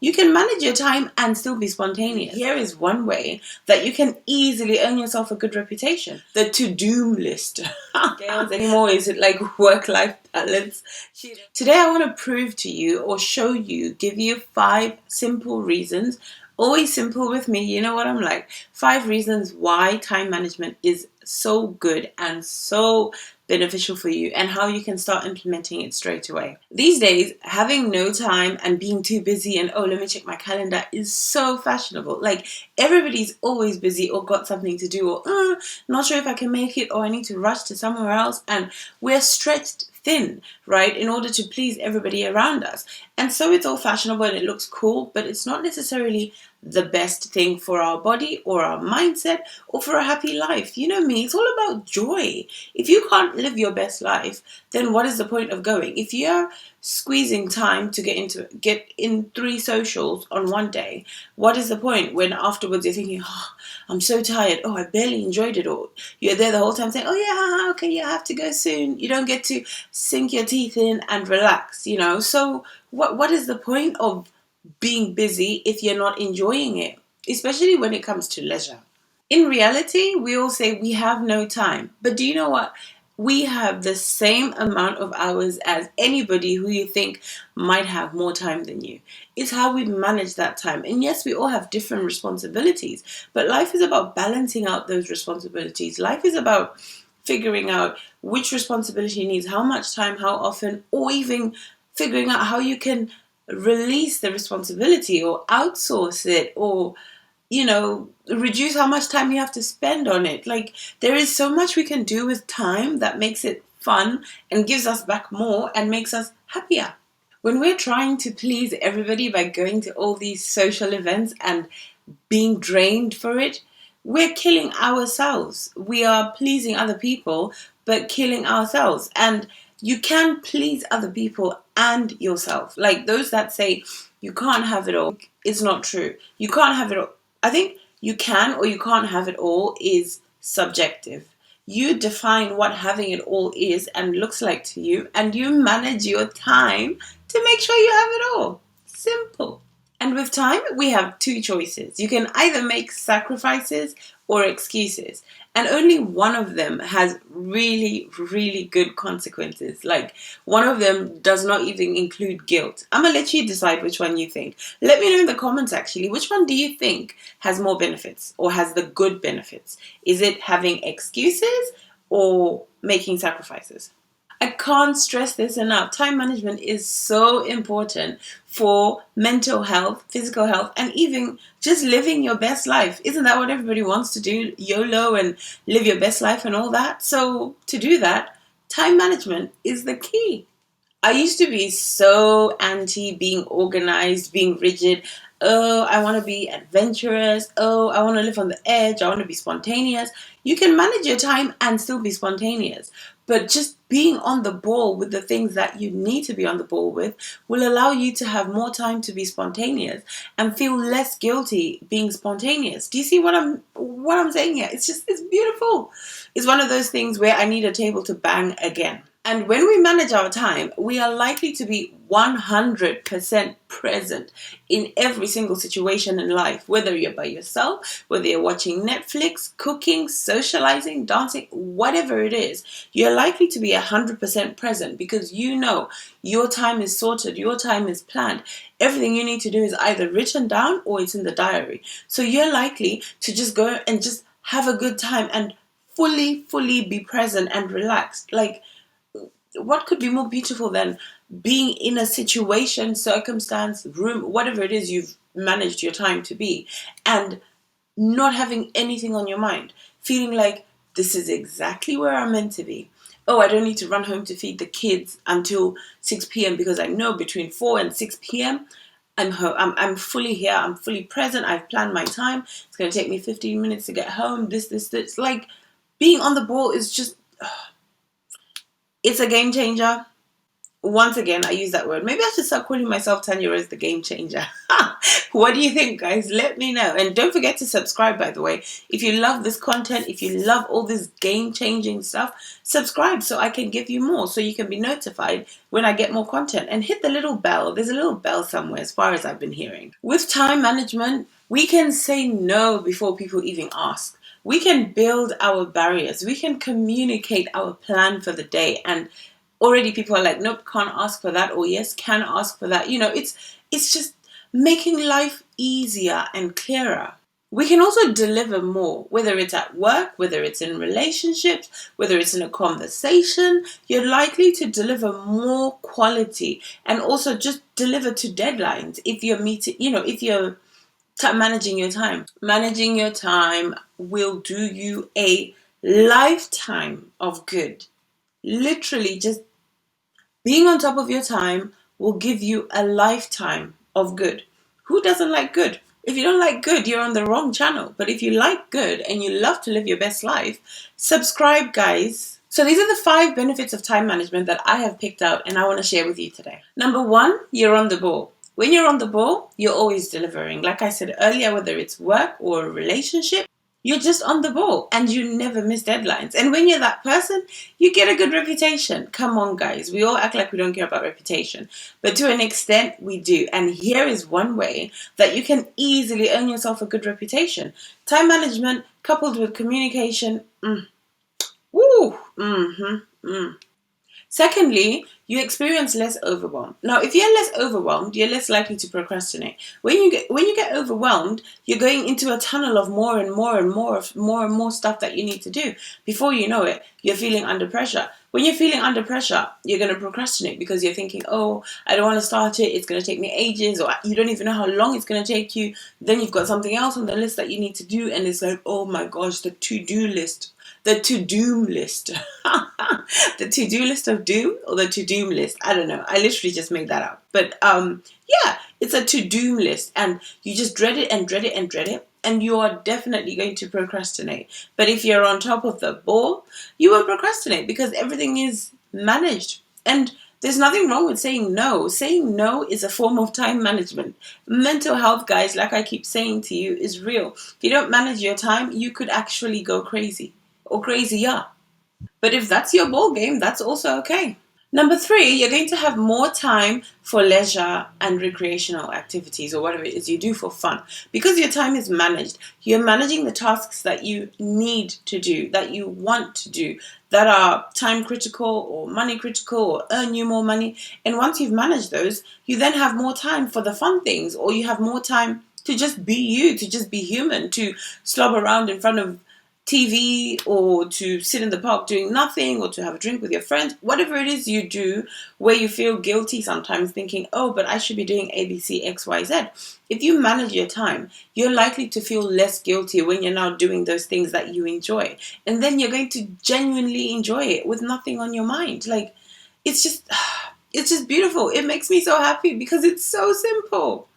You can manage your time and still be spontaneous. Here is one way that you can easily earn yourself a good reputation. The to-do list. Anymore is it like work-life balance? Today I want to prove to you or show you, give you 5 simple reasons. Always simple with me, you know what I'm like. 5 reasons why time management is so good and so beneficial for you, and how you can start implementing it straight away. These days, having no time and being too busy and let me check my calendar is so fashionable. Like, everybody's always busy or got something to do, or not sure if I can make it, or I need to rush to somewhere else, and we're stretched thin, right, in order to please everybody around us. And so it's all fashionable and it looks cool, but it's not necessarily the best thing for our body or our mindset or for a happy life. You know me, it's all about joy. If you can't live your best life, then what is the point of going? If you're squeezing time to get in 3 socials on one day, what is the point when afterwards you're thinking, I'm so tired, I barely enjoyed it all. You're there the whole time saying, okay, you have to go soon. You don't get to sink your teeth in and relax, So what is the point of being busy if you're not enjoying it, especially when it comes to leisure? In reality, we all say we have no time, but do you know what? We have the same amount of hours as anybody who you think might have more time than you. It's how we manage that time. And yes, we all have different responsibilities, but life is about balancing out those responsibilities. Life is about figuring out which responsibility needs how much time, how often, or even figuring out how you can release the responsibility or outsource it, or reduce how much time you have to spend on it. Like, there is so much we can do with time that makes it fun and gives us back more and makes us happier. When we're trying to please everybody by going to all these social events and being drained for it, we're killing ourselves. We are pleasing other people, but killing ourselves. And you can please other people and yourself. Like, those that say you can't have it all, it's not true. You can't have it all. I think you can or you can't have it all is subjective. You define what having it all is and looks like to you, and you manage your time to make sure you have it all. Simple. And with time, we have 2 choices. You can either make sacrifices or excuses. And only one of them has really, really good consequences. Like, one of them does not even include guilt. I'm going to let you decide which one you think. Let me know in the comments, actually, which one do you think has more benefits or has the good benefits? Is it having excuses or making sacrifices? I can't stress this enough. Time management is so important for mental health, physical health, and even just living your best life. Isn't that what everybody wants to do? YOLO and live your best life and all that. So to do that, time management is the key. I used to be so anti being organized, being rigid. I want to be adventurous. I want to live on the edge. I want to be spontaneous. You can manage your time and still be spontaneous. But just being on the ball with the things that you need to be on the ball with will allow you to have more time to be spontaneous and feel less guilty being spontaneous. Do you see what I'm saying here? It's beautiful. It's one of those things where I need a table to bang again. And when we manage our time, we are likely to be 100% present in every single situation in life, whether you're by yourself, whether you're watching Netflix, cooking, socializing, dancing, whatever it is, you're likely to be 100% present because you know your time is sorted, your time is planned. Everything you need to do is either written down or it's in the diary. So you're likely to just go and just have a good time and fully be present and relaxed. Like, what could be more beautiful than being in a situation, circumstance, room, whatever it is you've managed your time to be, and not having anything on your mind, feeling like this is exactly where I'm meant to be. I don't need to run home to feed the kids until 6 p.m. because I know between 4 and 6 p.m. I'm home. I'm fully here. I'm fully present. I've planned my time. It's going to take me 15 minutes to get home. This. Like, being on the ball is just... it's a game changer. Once again, I use that word. Maybe I should start calling myself Tanya Rose the Game Changer. What do you think, guys? Let me know. And don't forget to subscribe, by the way. If you love this content, if you love all this game-changing stuff, subscribe so I can give you more, so you can be notified when I get more content. And hit the little bell. There's a little bell somewhere, as far as I've been hearing. With time management, we can say no before people even ask. We can build our barriers. We can communicate our plan for the day, and already people are like, nope, can't ask for that, or yes, can ask for that. It's just making life easier and clearer. We can also deliver more, whether it's at work, whether it's in relationships, whether it's in a conversation. You're likely to deliver more quality, and also just deliver to deadlines if you're meeting, if you're managing your time. Managing your time will do you a lifetime of good. Literally, just being on top of your time will give you a lifetime of good. Who doesn't like good? If you don't like good, you're on the wrong channel. But if you like good and you love to live your best life, subscribe, guys. So these are the 5 benefits of time management that I have picked out and I want to share with you today. Number 1, you're on the ball. When you're on the ball, you're always delivering. Like I said earlier, whether it's work or a relationship, you're just on the ball and you never miss deadlines. And when you're that person, you get a good reputation. Come on, guys. We all act like we don't care about reputation. But to an extent, we do. And here is one way that you can easily earn yourself a good reputation. Time management coupled with communication. Secondly, you experience less overwhelm. Now, if you're less overwhelmed, you're less likely to procrastinate. When you get overwhelmed, you're going into a tunnel of more and more stuff that you need to do. Before you know it, you're feeling under pressure. When you're feeling under pressure, you're going to procrastinate because you're thinking, oh, I don't want to start it. It's going to take me ages, or you don't even know how long it's going to take you. Then you've got something else on the list that you need to do. And it's like, oh my gosh, the to-do list. The to-doom list. The to-do list of doom, or the to-doom list. I don't know. I literally just made that up. But yeah, it's a to-doom list. And you just dread it and dread it and dread it. And you are definitely going to procrastinate. But if you're on top of the ball, you won't procrastinate because everything is managed. And there's nothing wrong with saying no. Saying no is a form of time management. Mental health, guys, like I keep saying to you, is real. If you don't manage your time, you could actually go crazy. Or crazier. But if that's your ball game, that's also okay. Number 3, you're going to have more time for leisure and recreational activities, or whatever it is you do for fun. Because your time is managed, you're managing the tasks that you need to do, that you want to do, that are time critical or money critical or earn you more money. And once you've managed those, you then have more time for the fun things, or you have more time to just be you, to just be human, to slob around in front of TV, or to sit in the park doing nothing, or to have a drink with your friends. Whatever it is you do where you feel guilty sometimes thinking, oh, but I should be doing ABC, XYZ. If you manage your time, you're likely to feel less guilty when you're now doing those things that you enjoy. And then you're going to genuinely enjoy it with nothing on your mind. Like, it's just beautiful. It makes me so happy because it's so simple.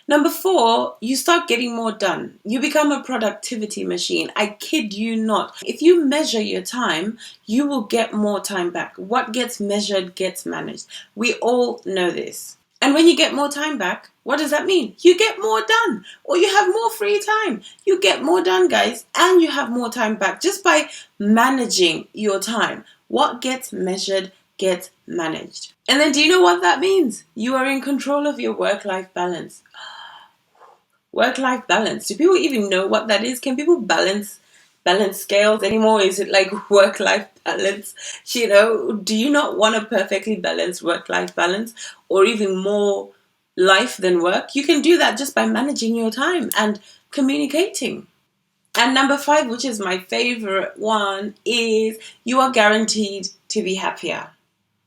Number 4, you start getting more done. You become a productivity machine. I kid you not. If you measure your time, you will get more time back. What gets measured gets managed. We all know this. And when you get more time back, what does that mean? You get more done, or you have more free time. You get more done, guys, and you have more time back just by managing your time. What gets measured gets managed. And then do you know what that means? You are in control of your work-life balance. Work-life balance. Do people even know what that is? Can people balance scales anymore? Is it like work-life balance? Do you not want a perfectly balanced work-life balance, or even more life than work? You can do that just by managing your time and communicating. And number 5, which is my favorite one, is you are guaranteed to be happier.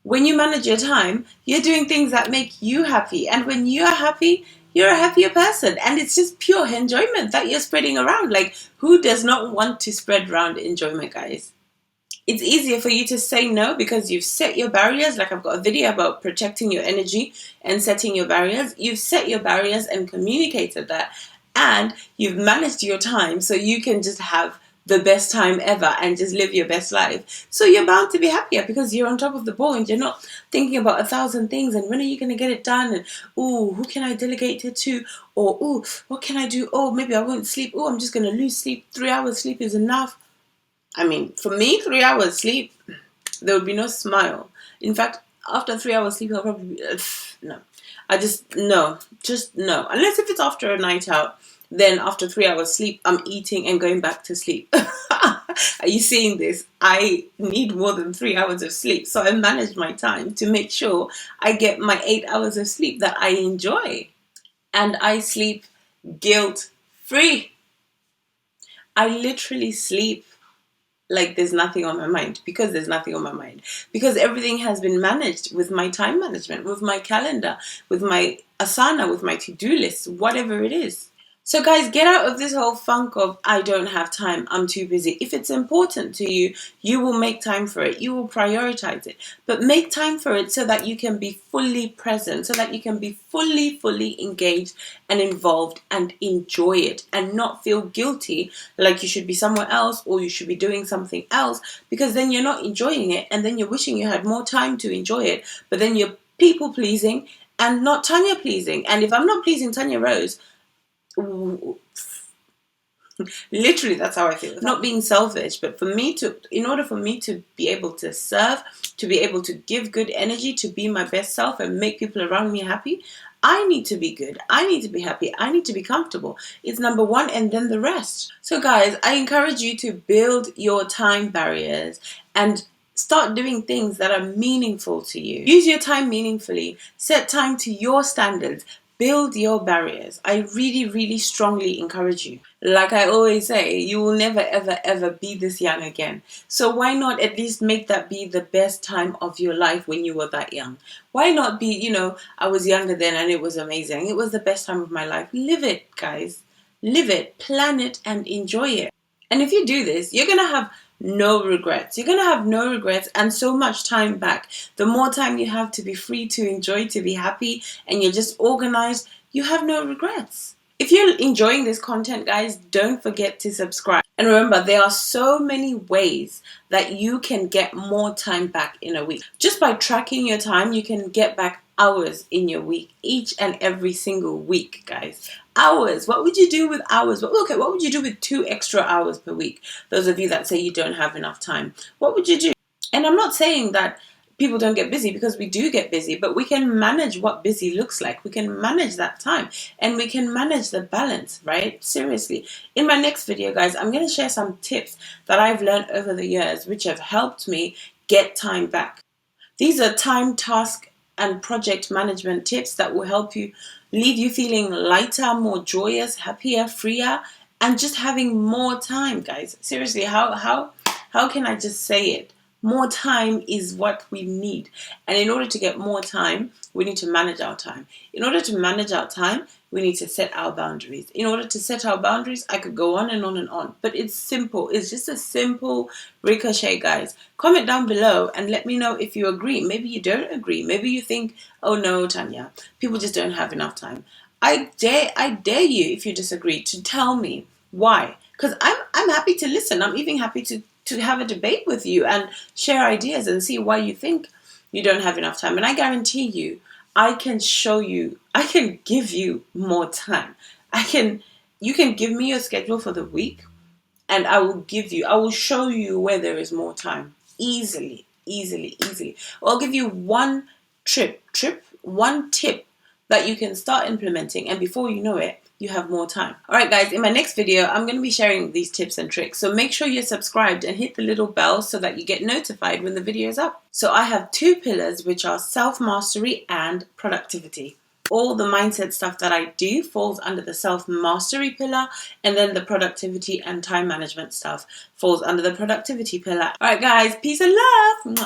When you manage your time, you're doing things that make you happy. And when you are happy, you're a happier person. And it's just pure enjoyment that you're spreading around. Like, who does not want to spread around enjoyment, guys? It's easier for you to say no because you've set your barriers. Like, I've got a video about protecting your energy and setting your barriers. You've set your barriers and communicated that. And you've managed your time so you can just have the best time ever and just live your best life. So you're bound to be happier because you're on top of the ball and you're not thinking about 1,000 things and when are you going to get it done, and who can I delegate it to, or what can I do, maybe I won't sleep, I'm just going to lose sleep, 3 hours sleep is enough. I mean, for me, 3 hours sleep, there would be no smile. In fact, after 3 hours sleep, I'll probably be, no. Just no. Unless if it's after a night out, then after 3 hours sleep, I'm eating and going back to sleep. Are you seeing this? I need more than 3 hours of sleep. So I manage my time to make sure I get my 8 hours of sleep that I enjoy. And I sleep guilt-free. I literally sleep like there's nothing on my mind, because there's nothing on my mind, because everything has been managed with my time management, with my calendar, with my Asana, with my to-do list, whatever it is. So guys, get out of this whole funk of I don't have time, I'm too busy. If it's important to you, you will make time for it. You will prioritize it. But make time for it so that you can be fully present, so that you can be fully engaged and involved and enjoy it and not feel guilty like you should be somewhere else or you should be doing something else, because then you're not enjoying it and then you're wishing you had more time to enjoy it, but then you're people pleasing and not Tanya pleasing. And if I'm not pleasing Tanya Rose, literally that's how I feel. Not being selfish, but in order for me to be able to serve, to be able to give good energy, to be my best self and make people around me happy, I need to be good, I need to be happy, I need to be comfortable. It's number one and then the rest. So guys, I encourage you to build your time barriers and start doing things that are meaningful to you. Use your time meaningfully. Set time to your standards. Build your barriers. I really strongly encourage you. Like I always say, you will never ever be this young again. So why not at least make that be the best time of your life when you were that young? Why not be, I was younger then and it was amazing. It was the best time of my life. Live it, guys. Live it, plan it, and enjoy it. And if you do this, you're going to have no regrets. You're going to have no regrets and so much time back. The more time you have to be free, to enjoy, to be happy, and you're just organized, you have no regrets. If you're enjoying this content, guys, don't forget to subscribe. And remember, there are so many ways that you can get more time back in a week. Just by tracking your time, you can get back hours in your week, each and every single week, guys. Hours. What would you do with hours? What would you do with 2 extra hours per week? Those of you that say you don't have enough time, what would you do? And I'm not saying that people don't get busy, because we do get busy, but we can manage what busy looks like. We can manage that time and we can manage the balance, right? Seriously. In my next video, guys, I'm going to share some tips that I've learned over the years which have helped me get time back. These are time, task, and project management tips that will help you, leave you feeling lighter, more joyous, happier, freer, and just having more time, guys. Seriously, how can I just say it? More time is what we need. And in order to get more time, we need to manage our time. In order to manage our time, we need to set our boundaries. In order to set our boundaries, I could go on and on and on. But it's simple. It's just a simple ricochet, guys. Comment down below and let me know if you agree. Maybe you don't agree. Maybe you think, oh no, Tanya, people just don't have enough time. I dare you, if you disagree, to tell me why. Because I'm happy to listen. I'm even happy to have a debate with you and share ideas and see why you think you don't have enough time. And I guarantee you, I can show you, I can give you more time. You can give me your schedule for the week and I will show you where there is more time. Easily. I'll give you one one tip that you can start implementing, and before you know it, you have more time. Alright guys, in my next video, I'm going to be sharing these tips and tricks. So make sure you're subscribed and hit the little bell so that you get notified when the video is up. So I have 2 pillars, which are self-mastery and productivity. All the mindset stuff that I do falls under the self-mastery pillar, and then the productivity and time management stuff falls under the productivity pillar. Alright guys, peace and love!